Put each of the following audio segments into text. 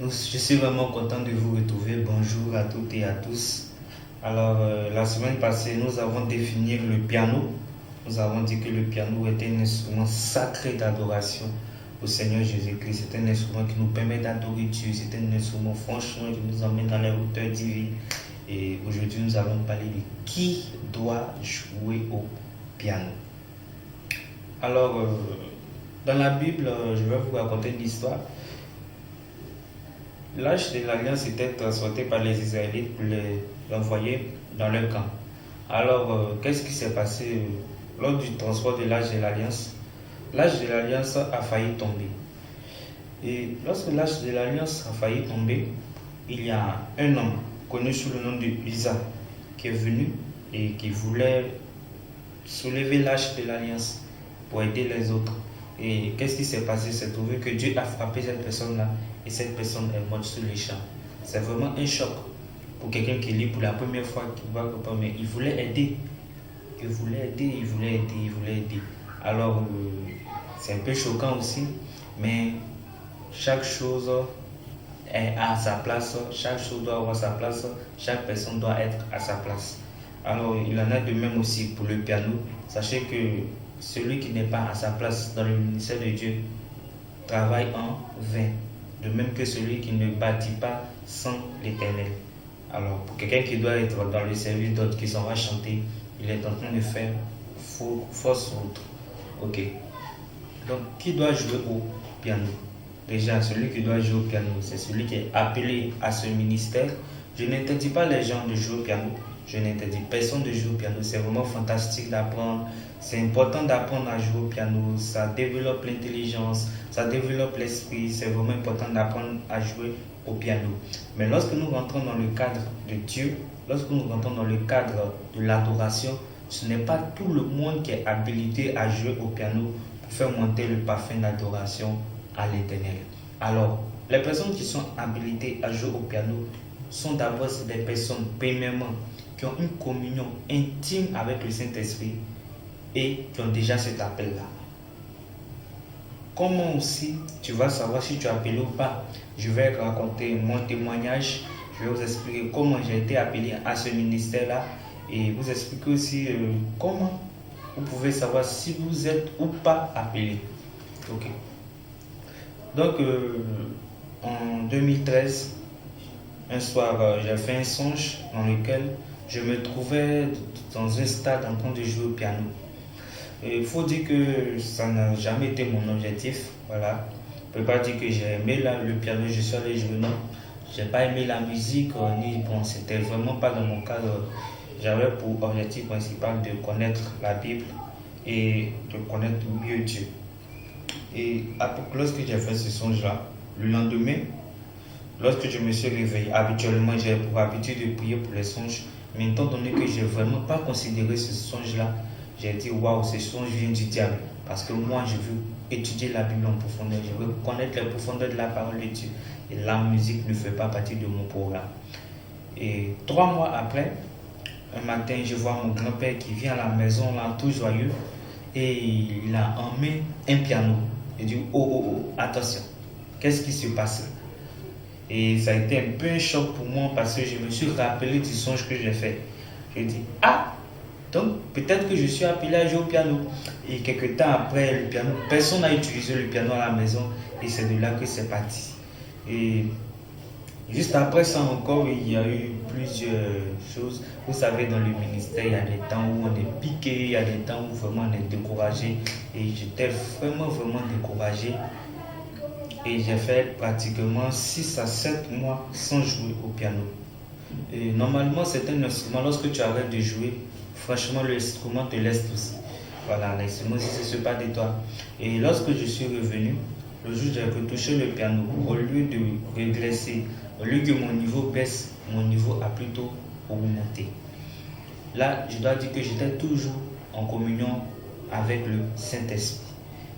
Je suis vraiment content de vous retrouver. Bonjour à toutes et à tous. Alors, la semaine passée, nous avons défini le piano. Nous avons dit que le piano est un instrument sacré d'adoration au Seigneur Jésus-Christ. C'est un instrument qui nous permet d'adorer Dieu. C'est un instrument, franchement, qui nous emmène dans les hauteurs divines. Et aujourd'hui, nous allons parler de qui doit jouer au piano. Alors, dans la Bible, je vais vous raconter une histoire. L'Arche de l'Alliance était transporté par les Israélites pour l'envoyer dans leur camp. Alors, qu'est-ce qui s'est passé lors du transport de l'Arche de l'Alliance? L'Arche de l'Alliance a failli tomber. Et lorsque l'Arche de l'Alliance a failli tomber, il y a un homme connu sous le nom de Uza qui est venu et qui voulait soulever l'Arche de l'Alliance pour aider les autres. Et qu'est-ce qui s'est passé? C'est trouvé que Dieu a frappé cette personne-là et cette personne est morte sur les champs. C'est vraiment un choc pour quelqu'un qui lit pour la première fois, qui voit que mais il voulait aider. Il voulait aider. Alors, c'est un peu choquant aussi, mais chaque chose est à sa place, chaque chose doit avoir sa place, chaque personne doit être à sa place. Alors, il en a de même aussi pour le piano. Sachez que celui qui n'est pas à sa place dans le ministère de Dieu travaille en vain, de même que celui qui ne bâtit pas sans l'Éternel. Alors, pour quelqu'un qui doit être dans le service d'autres qui s'en va chanter, il est en train de faire fausse route. Ok. Donc, qui doit jouer au piano? Déjà, celui qui doit jouer au piano, c'est celui qui est appelé à ce ministère. Je n'interdis pas les gens de jouer au piano. Je n'interdis personne de jouer au piano. C'est vraiment fantastique d'apprendre. C'est important d'apprendre à jouer au piano. Ça développe l'intelligence, ça développe l'esprit. C'est vraiment important d'apprendre à jouer au piano. Mais lorsque nous rentrons dans le cadre de Dieu, lorsque nous rentrons dans le cadre de l'adoration, ce n'est pas tout le monde qui est habilité à jouer au piano pour faire monter le parfum d'adoration à l'Éternel. Alors, les personnes qui sont habilitées à jouer au piano sont d'abord des personnes, premièrement, qui ont une communion intime avec le Saint-Esprit et qui ont déjà cet appel-là. Comment aussi tu vas savoir si tu es appelé ou pas? Je vais raconter mon témoignage, je vais vous expliquer comment j'ai été appelé à ce ministère-là et vous expliquer aussi comment vous pouvez savoir si vous êtes ou pas appelé. Ok. Donc, en 2013, un soir, j'ai fait un songe dans lequel je me trouvais dans un stade en train de jouer au piano. Il faut dire que ça n'a jamais été mon objectif. Voilà. Je ne peux pas dire que j'ai aimé le piano, je suis allé jouer, non. Je n'ai pas aimé la musique, c'était vraiment pas dans mon cadre. J'avais pour objectif principal de connaître la Bible et de connaître mieux Dieu. Et lorsque j'ai fait ce songe-là, le lendemain, lorsque je me suis réveillé, habituellement j'ai pour habitude de prier pour les songes, mais étant donné que je n'ai vraiment pas considéré ce songe-là, j'ai dit waouh, ce songe vient du diable. Parce que moi, je veux étudier la Bible en profondeur, je veux connaître les profondeurs de la parole de Dieu. Et la musique ne fait pas partie de mon programme. Et 3 mois après, un matin, je vois mon grand-père qui vient à la maison, là, tout joyeux, et il a en main un piano. Il dit oh, attention, qu'est-ce qui se passe? Et ça a été un peu un choc pour moi parce que je me suis rappelé du songe que j'ai fait. Je dis donc peut-être que je suis appelé à jouer au piano. Et quelques temps après, le piano, personne n'a utilisé le piano à la maison et c'est de là que c'est parti. Et juste après ça encore, il y a eu plusieurs choses. Vous savez, dans le ministère, il y a des temps où on est piqué, il y a des temps où vraiment on est découragé. Et j'étais vraiment découragé. Et j'ai fait pratiquement 6 à 7 mois sans jouer au piano. Et normalement, c'est un instrument, lorsque tu arrêtes de jouer, franchement, l'instrument te laisse aussi. Voilà, l'instrument, si ce n'est pas de toi. Et lorsque je suis revenu, le jour où j'ai retouché le piano, au lieu de régresser, au lieu que mon niveau baisse, mon niveau a plutôt augmenté. Là, je dois dire que j'étais toujours en communion avec le Saint-Esprit.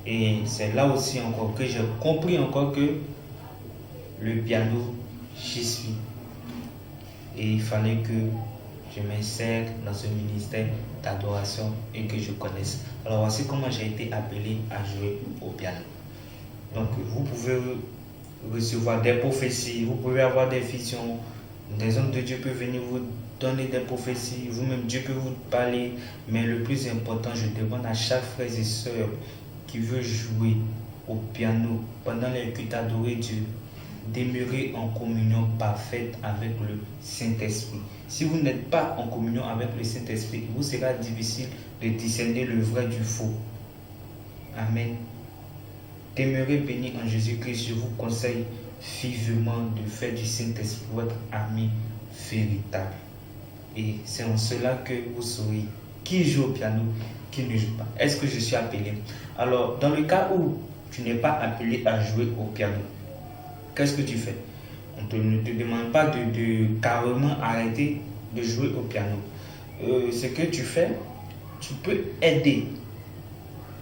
Et c'est là aussi encore que j'ai compris encore que le piano, j'y suis. Et il fallait que je m'insère dans ce ministère d'adoration et que je connaisse. Alors voici comment j'ai été appelé à jouer au piano. Donc vous pouvez recevoir des prophéties, vous pouvez avoir des visions, des hommes de Dieu peuvent venir vous donner des prophéties, vous-même Dieu peut vous parler, mais le plus important, je demande à chaque frère et sœur qui veut jouer au piano pendant les cultes, adorer Dieu, demeurer en communion parfaite avec le Saint-Esprit. Si vous n'êtes pas en communion avec le Saint-Esprit, il vous sera difficile de discerner le vrai du faux. Amen. Demeurez bénis en Jésus-Christ. Je vous conseille vivement de faire du Saint-Esprit votre ami véritable. Et c'est en cela que vous saurez qui joue au piano, qui ne joue pas. Est-ce que je suis appelé? Alors, dans le cas où tu n'es pas appelé à jouer au piano, qu'est-ce que tu fais? On ne te demande pas de carrément arrêter de jouer au piano. Ce que tu fais, tu peux aider.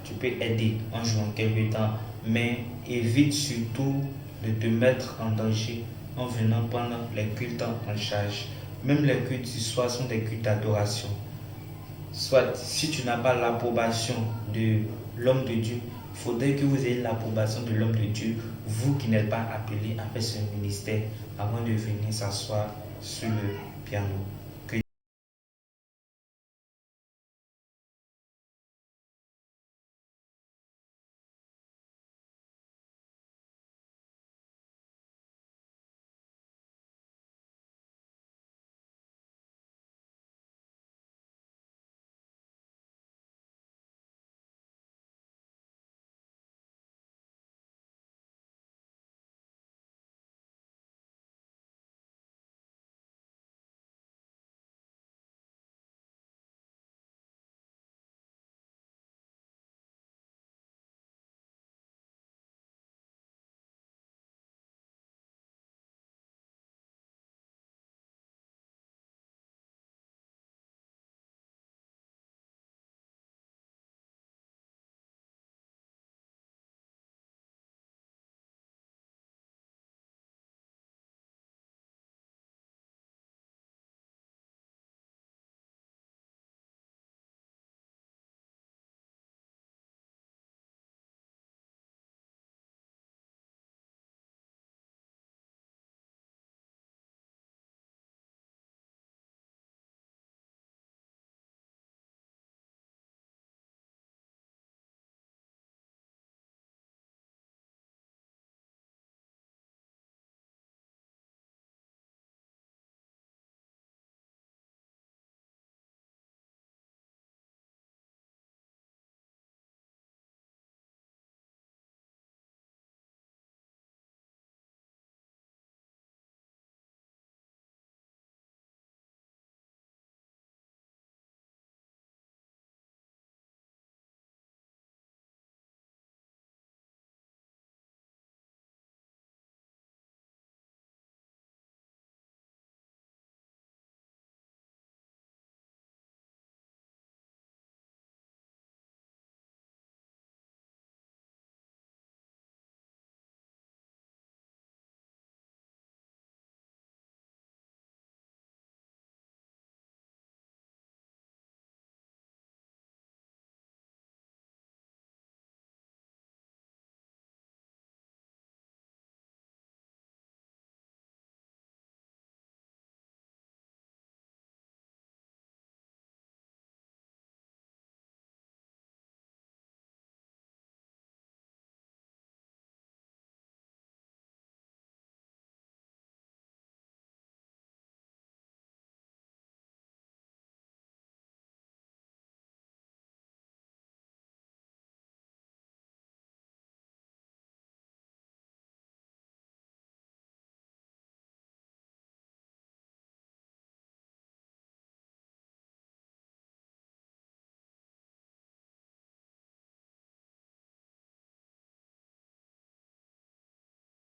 Tu peux aider en jouant quelque temps, mais évite surtout de te mettre en danger en venant prendre les cultes en charge. Même les cultes du soir sont des cultes d'adoration. Soit, si tu n'as pas l'approbation de l'homme de Dieu, il faudrait que vous ayez l'approbation de l'homme de Dieu, vous qui n'êtes pas appelé à faire ce ministère, avant de venir s'asseoir sur le piano.